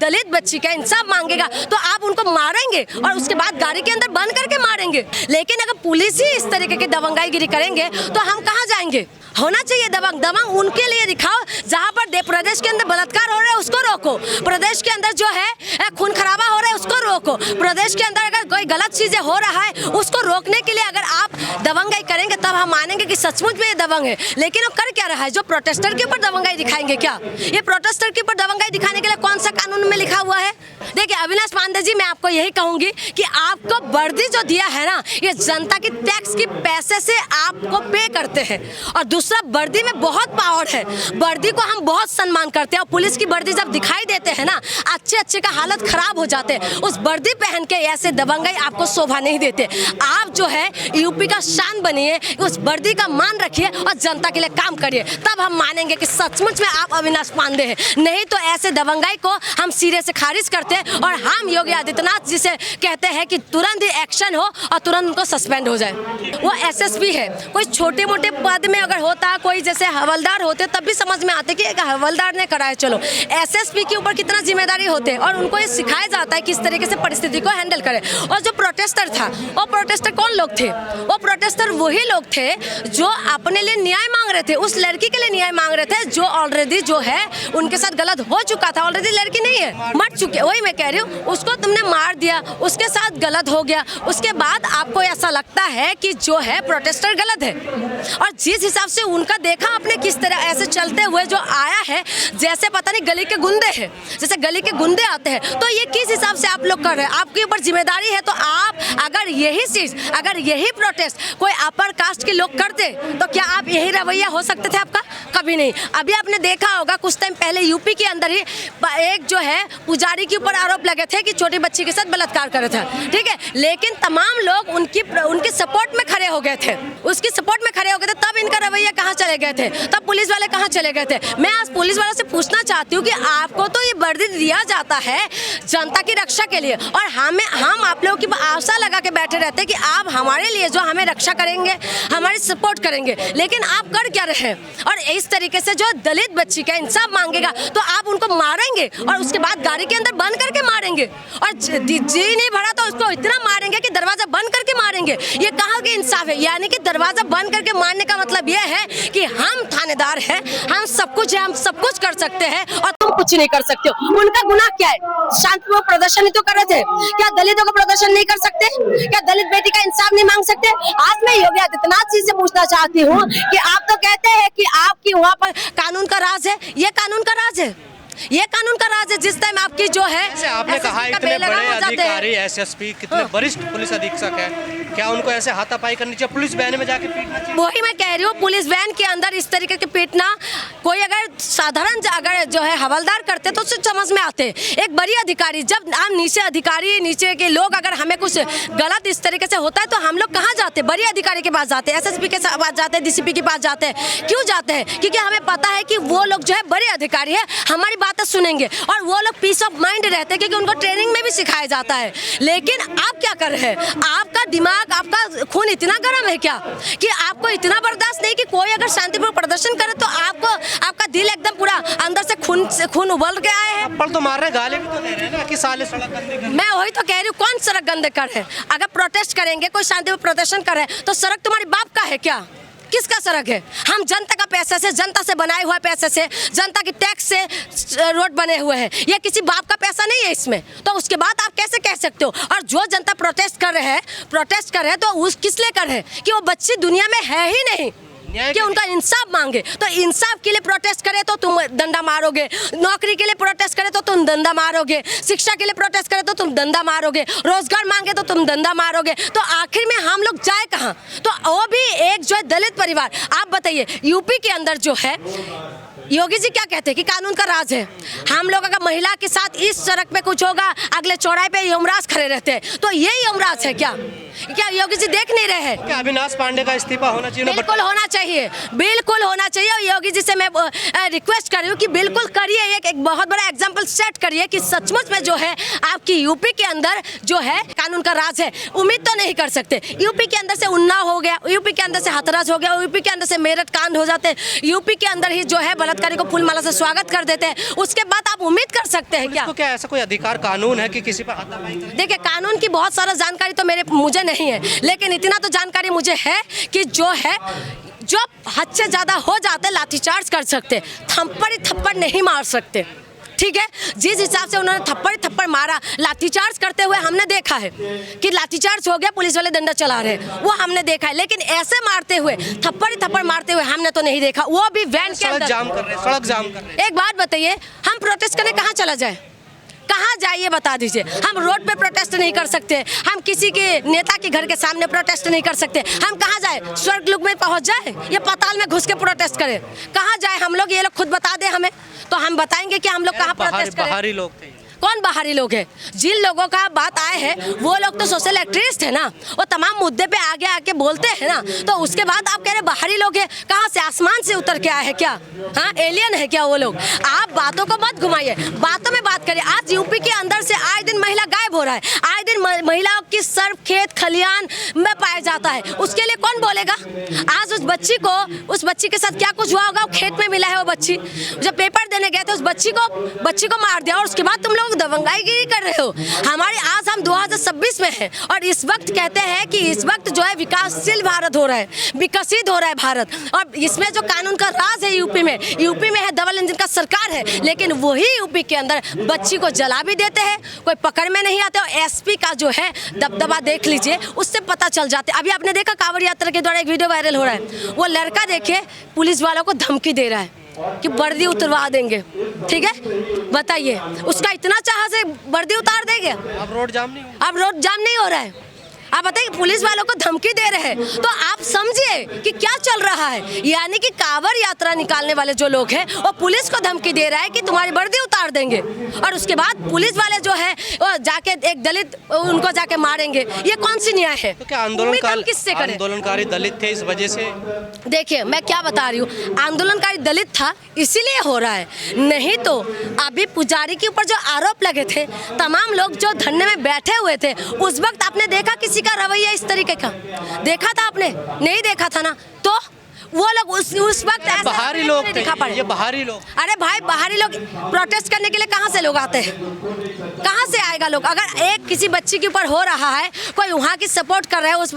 दलित बच्ची का इंसाफ मांगेगा तो आप उनको मारेंगे और उसके बाद गाड़ी के अंदर बंद करके मारेंगे। लेकिन अगर पुलिस ही इस तरीके की दबंगाईगिरी करेंगे तो हम कहाँ जाएंगे? होना चाहिए दबंग। दबंग उनके लिए दिखाओ जहाँ पर प्रदेश के अंदर बलात्कार हो रहा है उसको रोको, प्रदेश के अंदर जो है खून खराबा हो रहा है उसको रोको, प्रदेश के अंदर अगर कोई गलत चीजें हो रहा है उसको रोकने के लिए अगर आप दबंगाई करेंगे तब हम मानेंगे कि सचमुच में ये दबंग है। लेकिन वो कर क्या रहा है? जो प्रोटेस्टर के ऊपर दबंगाई दिखाएंगे क्या? ये प्रोटेस्टर के ऊपर दबंगाई दिखाने के लिए कौन सा कानून में लिखा हुआ है? देखिए अविनाश पांडे जी, मैं आपको यही कहूंगी कि आपको वर्दी जो दिया है ना, ये जनता की टैक्स की पैसे से आपको पे करते हैं। और दूसरा, वर्दी में बहुत पावर है, वर्दी को हम बहुत सम्मान करते हैं और पुलिस की वर्दी जब दिखाई देते हैं ना, अच्छे का हालत खराब हो जाते हैं। उस वर्दी पहन के ऐसे दबंगाई आपको शोभा नहीं देते। आप जो है यूपी का शान बनिए, उस वर्दी का मान रखिए और जनता के लिए काम करिए, तब हम मानेंगे कि सचमुच में आप अविनाश पांडे हैं। नहीं तो ऐसे दबंगाई को हम सिरे से खारिज करते हैं और हम योगी आदित्यनाथ जी से कहते हैं कि तुरंत ही एक्शन हो और तुरंत उनको सस्पेंड हो जाए। वो एसएसपी है, कोई छोटे मोटे पद में अगर होता, कोई जैसे हवलदार होते तब भी समझ में आते कि एक हवलदार ने करा है, चलो। एसएसपी के ऊपर कितना जिम्मेदारी होते हैं और उनको ये सिखाया जाता है किस तरीके से परिस्थिति को हैंडल करें। और जो प्रोटेस्टर था, वो प्रोटेस्टर कौन लोग थे? वो प्रोटेस्टर वही लोग थे जो अपने लिए न्याय मांग रहे थे, उस लड़की के लिए न्याय मांग रहे थे जो ऑलरेडी जो है उनके साथ गलत हो चुका था। ऑलरेडी लड़की नहीं है, मर चुकी है। वही मैं कह रही हूँ, उसको तुमने मार दिया, उसके साथ गलत हो गया, उसके बाद आपको ऐसा लगता है कि जो है प्रोटेस्टर गलत है। और जिस हिसाब से उनका देखा आपने किस तरह ऐसे चलते हुए जो आया है, जैसे पता नहीं गली के गुंडे हैं, जैसे गली के गुंडे आते हैं, तो ये किस हिसाब से आप लोग कर रहे हैं? आपके ऊपर जिम्मेदारी है। तो आप अगर यही चीज, अगर यही प्रोटेस्ट कोई अपर कास्ट के लोग करते तो क्या आप यही रवैया हो सकते थे आपका? कभी नहीं। अभी आपने देखा होगा कुछ टाइम पहले यूपी के अंदर ही एक जो है पुजारी के ऊपर आरोप लगे थे कि छोटी बच्ची के साथ बलात्कार करे थे, ठीक है। लेकिन तमाम लोग उनकी सपोर्ट में खड़े हो गए थे, उसकी सपोर्ट में खड़े हो गए थे। तब इनका रवैया कहाँ चले गए थे? तब पुलिस वाले कहाँ चले गए थे? मैं आज पुलिस वालों से पूछना चाहती हूँ कि आपको तो ये वर्दी दिया जाता है जनता की रक्षा के लिए और हम आप लोगों की आशा लगा के बैठे रहते हैं कि आप हमारे लिए जो हमें रक्षा करेंगे, हमारी सपोर्ट करेंगे, लेकिन आप कर क्या रहे हैं? और इस तरीके से जो दलित बच्ची का इंसाफ मांगेगा तो आप उनको मारेंगे और उसके बाद गाड़ी के अंदर बंद करके मारेंगे और जी नहीं भरा तो उसको इतना मारेंगे कि दरवाजा बंद करके मारेंगे। ये कहाँ के इंसाफ है? यानी कि दरवाजा बंद करके मारने का मतलब ये है कि हम थानेदार हैं, हम सब कुछ है, हम सब कुछ कर सकते हैं और तुम कुछ नहीं कर सकते हो। उनका गुनाह क्या है? शांतिपूर्ण प्रदर्शन ही तो कर रहे थे। क्या दलितों का प्रदर्शन नहीं कर सकते? क्या दलित बेटी का इंसाफ नहीं मांग सकते? आज मैं योगी आदित्यनाथ जी से पूछना चाहती हूँ कि आप तो कहते हैं कि आपकी वहाँ पर कानून का राज है, ये कानून का राज है, ये कानून का राज है। जिस टाइम आपकी जो है, जैसे आपने कहा इतने बड़े अधिकारी एसएसपी, कितने वरिष्ठ पुलिस अधीक्षक है, क्या उनको ऐसे हाथापाई करनी चाहिए? पुलिस वैन में जाके पीटना चाहिए? वही मैं कह रही हूँ, पुलिस वैन के अंदर इस तरीके के पीटना, कोई अगर साधारण अगर जो है हवलदार करते तो उससे समझ में आते। एक बड़ी अधिकारी, जब हम नीचे अधिकारी, नीचे के लोग अगर हमें कुछ गलत इस तरीके से होता है तो हम लोग कहाँ जाते? बड़ी अधिकारी के पास जाते हैं, एसएसपी के पास जाते हैं, डीसीपी के पास जाते हैं। क्यों जाते हैं? क्योंकि हमें पता है कि वो लोग जो है बड़े अधिकारी है, हमारी बातें सुनेंगे और वो लोग पीस ऑफ माइंड रहते हैं क्योंकि उनको ट्रेनिंग में भी सिखाया जाता है। लेकिन आप क्या कर रहे हैं? आपका दिमाग, आपका खून इतना गर्म है क्या कि आपको इतना बर्दाश्त नहीं कि कोई अगर शांतिपूर्ण प्रदर्शन करे तो आपको, आपका दिल एकदम पूरा अंदर से खून उबल के आए हैं। थप्पड़ तो मार रहे, गाली भी तो दे रहे हैं ना कि साले सड़क गंदे कर। मैं वही तो कह रही हूँ, कौन सड़क गंदे कर है? अगर प्रोटेस्ट करेंगे, कोई शांतिपूर्ण प्रदर्शन कर रहे हैं तो सड़क तुम्हारी बाप का है क्या? किसका सड़क है? हम जनता का पैसे से, जनता से बनाए हुए पैसे से, जनता की टैक्स से रोड बने हुए हैं। ये किसी बाप का पैसा नहीं है इसमें। तो उसके बाद आप कैसे कह सकते हो? और जो जनता प्रोटेस्ट कर रहे हैं तो उस किस लिए कर रहे हैं? कि वो बच्ची दुनिया में है ही नहीं कि उनका इंसाफ मांगे। तो इंसाफ के लिए प्रोटेस्ट करे तो तुम डंडा मारोगे, नौकरी के लिए प्रोटेस्ट करे तो तुम डंडा मारोगे, शिक्षा के लिए प्रोटेस्ट करे तो तुम डंडा मारोगे, रोजगार मांगे तो तुम डंडा मारोगे। तो आखिर में हम लोग जाए कहाँ? तो वो भी एक जो है दलित परिवार। आप बताइए, यूपी के अंदर जो है योगी जी क्या कहते हैं कि कानून का राज है। हम लोग अगर महिला के साथ इस सड़क पे कुछ होगा, अगले चौराहे पे यमराज खड़े रहते हैं। तो ये यमराज है क्या? क्या योगी जी देख नहीं रहे हैं? क्या अविनाश पांडे का इस्तीफा होना चाहिए? बिल्कुल होना चाहिए, बिल्कुल होना चाहिए। और योगी जी से मैं रिक्वेस्ट कर रही हूँ कि बिल्कुल करिए, एक बहुत बड़ा एग्जाम्पल सेट करिए कि सचमुच में जो है आपकी यूपी के अंदर जो है कानून का राज है। उम्मीद तो नहीं कर सकते, यूपी के अंदर से उन्नाव हो गया, यूपी के अंदर से हाथरस हो गया, यूपी के अंदर से मेरठ कांड हो जाते, यूपी के अंदर ही जो है बलात्कारी को फूलमाला से स्वागत कर देते हैं, उसके बाद आप उम्मीद कर सकते हैं क्या? क्या ऐसा कोई अधिकार कानून है कि किसी पर हाथापाई करें? देखिए, कानून की बहुत सारा जानकारी तो मुझे नहीं है, लेकिन इतना तो जानकारी मुझे है कि जो हद से ज्यादा हो जाते लाठीचार्ज कर सकते, थप्पड़ नहीं मार सकते। ठीक है, जिस हिसाब से उन्होंने थप्पड़ मारा, लाठीचार्ज करते हुए हमने देखा है कि लाठीचार्ज हो गया, पुलिस वाले डंडा चला रहे हैं, वो हमने देखा है। लेकिन ऐसे मारते हुए, थप्पड़ मारते हुए हमने तो नहीं देखा, वो भी वैन के अंदर। सड़क जाम कर रहे हैं। एक बात बताइए, हम प्रोटेस्ट करने कहाँ चला जाए? कहाँ जाइए बता दीजिए। हम रोड पे प्रोटेस्ट नहीं कर सकते, हम किसी के नेता के घर के सामने प्रोटेस्ट नहीं कर सकते। हम कहाँ जाए? स्वर्ग लोक में पहुँच जाए या पाताल में घुस के प्रोटेस्ट करें? कहाँ जाए हम लोग? ये लोग खुद बता दे हमें, तो हम बताएंगे कि हम लोग कहाँ प्रोटेस्ट करें। बाहरी लोग थे। कौन बाहरी लोग है? जिन लोगों का बात आए हैं वो लोग तो सोशल एक्टिविस्ट है ना, वो तमाम मुद्दे पे आगे आके बोलते हैं ना, तो उसके बाद आप कह रहे बाहरी लोग हैं? कहाँ से? आसमान से उतर के आए हैं क्या? हाँ, एलियन है क्या वो लोग? आप बातों को मत घुमाइए, बातों में बात करिए। आज यूपी के अंदर से आए दिन महिला गायब हो रहा है, आए दिन महिलाओं की सर्व खेत खलियान में पाया जाता है, उसके लिए कौन बोलेगा? आज उस बच्ची के साथ क्या कुछ हुआ होगा? खेत में मिला है वो बच्ची, जब पेपर देने गए थे उस बच्ची को मार दिया, और उसके बाद तुम लोग दबंगाईगिरी कर रहे हो। आज हम 2026 में हैं और इस वक्त कहते हैं कि इस वक्त जो है विकासशील भारत हो रहा है, विकसित हो रहा है भारत, और इसमें जो कानून का राज है यूपी में है, डबल इंजन का सरकार है, लेकिन वही यूपी के अंदर बच्ची को जला भी देते हैं, कोई पकड़ में नहीं आते। और एसपी का जो है दबदबा देख लीजिए, उससे पता चल जाते। अभी आपने देखा कांवड़ यात्रा के द्वारा एक वीडियो वायरल हो रहा है, वो लड़का देखिए पुलिस वालों को धमकी दे रहा है कि वर्दी उतरवा देंगे। ठीक है, बताइए, उसका इतना चाह से वर्दी उतार देंगे? अब रोड जाम नहीं हो रहा है। आप बताइए, पुलिस वालों को धमकी दे रहे हैं, तो आप समझिए कि क्या चल रहा है। यानी कि कांवड़ यात्रा निकालने वाले जो लोग हैं वो पुलिस को धमकी दे रहा है कि तुम्हारी वर्दी उतार देंगे, और उसके बाद पुलिस वाले जो है वो जाके एक दलित उनको जाके मारेंगे। ये कौन सी न्याय है? तो क्या आंदोलनकारी दलित थे इस वजह से? देखिए, मैं क्या बता रही हूँ, आंदोलनकारी दलित था इसीलिए हो रहा है, नहीं तो अभी पुजारी के ऊपर जो आरोप लगे थे, तमाम लोग जो धरने में बैठे हुए थे, उस वक्त आपने देखा किसी का रवैया इस तरीके का देखा था? आपने नहीं देखा था ना, तो वो लोग उस वक्त ऐसे बाहरी लोग थे, ये बाहरी लोग। अरे भाई, बाहरी लोग प्रोटेस्ट करने के लिए कहाँ से लोग आते हैं? कहाँ से आएगा लोग? अगर एक किसी बच्ची के ऊपर हो रहा है, कोई वहाँ की सपोर्ट कर रहा है उस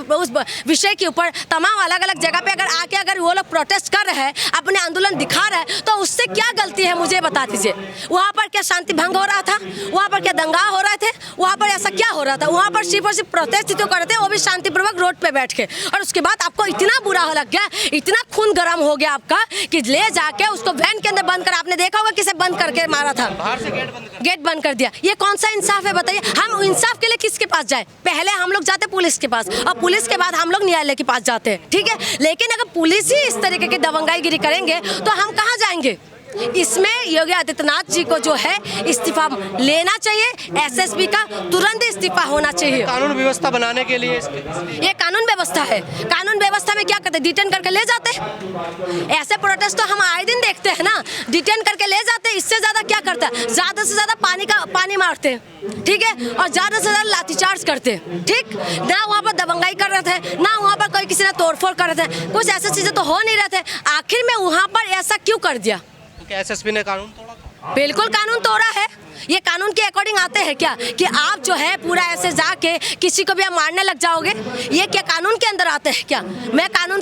विषय के ऊपर, तमाम अलग अलग जगह पे अगर आके अगर वो लोग प्रोटेस्ट कर रहे हैं, अपने आंदोलन दिखा रहे हैं, तो उससे क्या गलती है मुझे बता दीजिए। वहाँ पर क्या शांति भंग हो रहा था? वहाँ पर क्या दंगा हो रहे थे? वहाँ पर ऐसा क्या हो रहा था? वहाँ पर सिर्फ और सिर्फ प्रोटेस्ट तो कर रहे थे, वो भी शांतिपूर्वक रोड पे बैठ के, और उसके बाद आपको इतना बुरा लग गया, इतना खून गर्म हो गया आपका कि ले जाके उसको वैन के अंदर बंद कर, आपने देखा होगा किसे बंद करके मारा था, बाहर से गेट बंद कर दिया। ये कौन सा इंसाफ है बताइए? हम इंसाफ के लिए किसके पास जाए? पहले हम लोग जाते पुलिस के पास, और पुलिस के बाद हम लोग न्यायालय के पास जाते हैं। ठीक है, लेकिन अगर पुलिस ही इस तरीके की दबंगाईगिरी करेंगे तो हम कहाँ जाएंगे? इसमें योगी आदित्यनाथ जी को जो है इस्तीफा लेना चाहिए, एसएसपी का तुरंत इस्तीफा होना चाहिए। कानून व्यवस्था बनाने के लिए ये कानून व्यवस्था है, कानून व्यवस्था में क्या करते? डिटेन करके ले जाते हैं। ऐसे प्रोटेस्ट तो हम आए दिन देखते हैं ना, डिटेन करके ले जाते हैं। इससे ज्यादा क्या करता है? ज्यादा से ज्यादा पानी मारते हैं, ठीक है, और ज्यादा से ज्यादा लाठीचार्ज करते हैं। ठीक ना, वहाँ पर दबंगाई कर रहे थे ना, वहाँ पर कोई किसी ने तोड़फोड़ कर रहे थे, कुछ ऐसी चीजें तो हो नहीं रहे थे। आखिर में वहाँ पर ऐसा क्यों कर दिया? एसएसपी ने कानून तोड़ा? बिल्कुल कानून तोड़ा है। ये कानून के अकॉर्डिंग आते हैं क्या कि आप जो है पूरा ऐसे जाके किसी को भी आप मारने लग जाओगे? ये क्या कानून के अंदर आते हैं क्या? मैं कानून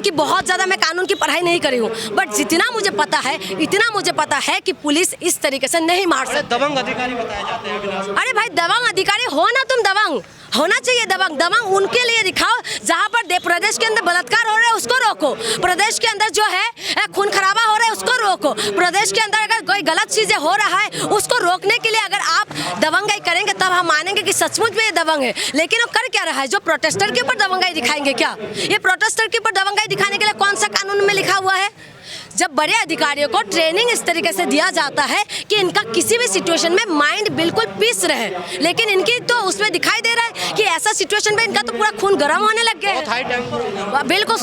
की पढ़ाई नहीं करी हूँ, बट जितना मुझे पता है, इतना मुझे पता है कि पुलिस इस तरीके से नहीं मार सकती। दबंग अधिकारी बताए जाते हैं। अरे भाई, दबंग अधिकारी हो ना तुम, दबंग होना चाहिए। दबंग उनके लिए दिखाओ जहाँ पर प्रदेश के अंदर बलात्कार हो रहा है उसको रोको, प्रदेश के अंदर जो है खून खराबा हो रहा है उसको रोको, प्रदेश के अंदर अगर कोई गलत चीजें हो रहा है उसको रोकने के लिए अगर आप दबंगाई करेंगे तब हम मानेंगे कि सचमुच में ये दबंग है। लेकिन वो कर क्या रहा है? जो प्रोटेस्टर के ऊपर दबंगाई दिखाएंगे क्या? ये प्रोटेस्टर के ऊपर दबंगाई दिखाने के लिए कौन सा कानून में लिखा हुआ है? जब बड़े अधिकारियों को ट्रेनिंग इस तरीके से दिया जाता है कि इनका किसी भी सिचुएशन में माइंड बिल्कुल पीस रहे, लेकिन इनकी तो उसमें दिखाई दे रहा है कि ऐसा सिचुएशन में इनका तो पूरा खून गर्म होने लग गया बहुत हाई टेम्पर, है, बिल्कुल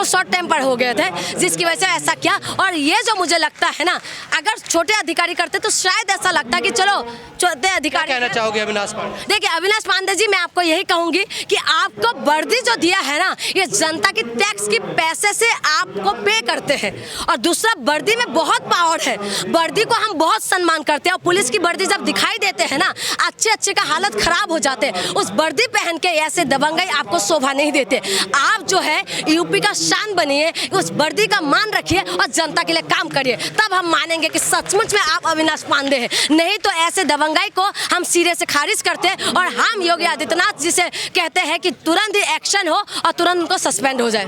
शॉर्ट टेम्पर हो गए थे, जिसकी वजह से ऐसा किया। और ये जो मुझे लगता है ना, अगर छोटे अधिकारी करते तो शायद ऐसा लगता कि चलो छोटे अधिकारी। क्या कहना चाहोगे अविनाश पांडे? देखिए अविनाश पांडे जी, मैं आपको यही कहूंगी कि आपको वर्दी जो दिया है ना, ये जनता की टैक्स की पैसे से आपको पे करते हैं। और दूसरा, वर्दी में बहुत पावर है, वर्दी को हम बहुत सम्मान करते हैं। और पुलिस की वर्दी जब दिखाई देते हैं ना, अच्छे का हालत खराब हो जाते हैं। उस वर्दी पहन के ऐसे दबंगई आपको शोभा नहीं देते। आप जो है यूपी का शान बनिए, उस वर्दी का मान रखिए और जनता के लिए काम करिए, तब हम मानेंगे कि सचमुच में आप अविनाश पांडे हैं। नहीं तो ऐसे दबंगाई को हम सिरे से खारिज करते हैं और हम योगी आदित्यनाथ जी से कहते हैं कि तुरंत ही एक्शन हो और तुरंत उनको सस्पेंड हो जाए।